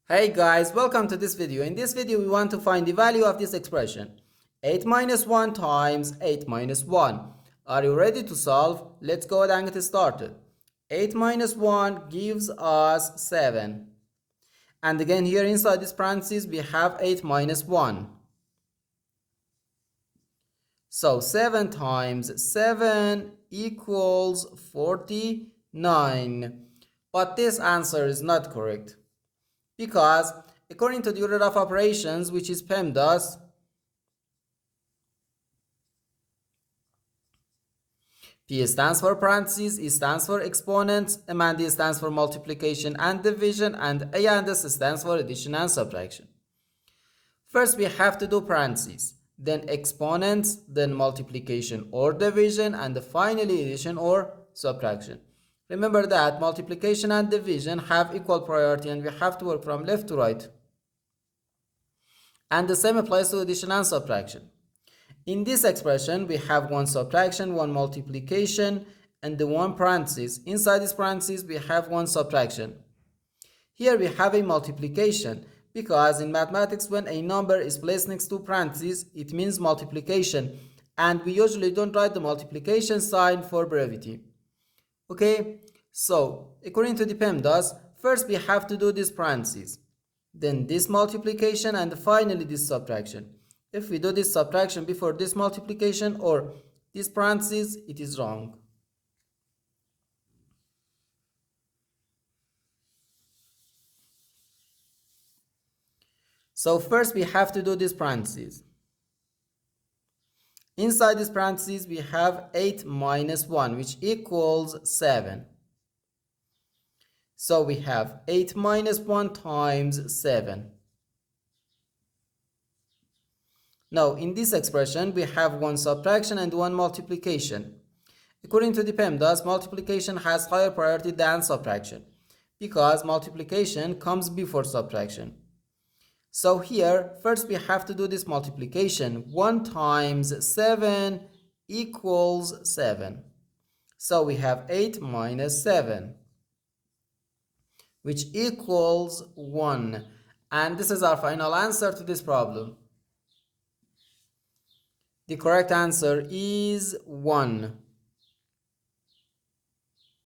Hey guys, welcome to this video. In this video, we want to find the value of this expression. 8 minus 1 times 8 minus 1. Are you ready to solve? Let's go ahead and get started. 8 minus 1 gives us 7. And again, here inside this parentheses, we have 8 minus 1. So 7 times 7 equals 49. But this answer is not correct, because according to the order of operations, which is PEMDAS, P stands for parentheses, E stands for exponents, M and D stands for multiplication and division, and A and S stands for addition and subtraction. First we have to do parentheses, then exponents, then multiplication or division, and finally addition or subtraction. Remember that multiplication and division have equal priority and we have to work from left to right. And the same applies to addition and subtraction. In this expression, we have one subtraction, one multiplication, and the one parenthesis. Inside this parenthesis, we have one subtraction. Here we have a multiplication, because in mathematics, when a number is placed next to parentheses, it means multiplication. And we usually don't write the multiplication sign for brevity. Okay, so according to the PEMDAS, first we have to do this parentheses, then this multiplication, and finally this subtraction. If we do this subtraction before this multiplication or this parentheses, it is wrong. So first we have to do this parentheses. Inside this parentheses, we have 8 minus 1, which equals 7. So we have 8 minus 1 times 7. Now, in this expression, we have one subtraction and one multiplication. According to the PEMDAS, multiplication has higher priority than subtraction, because multiplication comes before subtraction. So here, first we have to do this multiplication. 1 times 7 equals 7. So we have 8 minus 7, which equals 1. And this is our final answer to this problem. The correct answer is 1.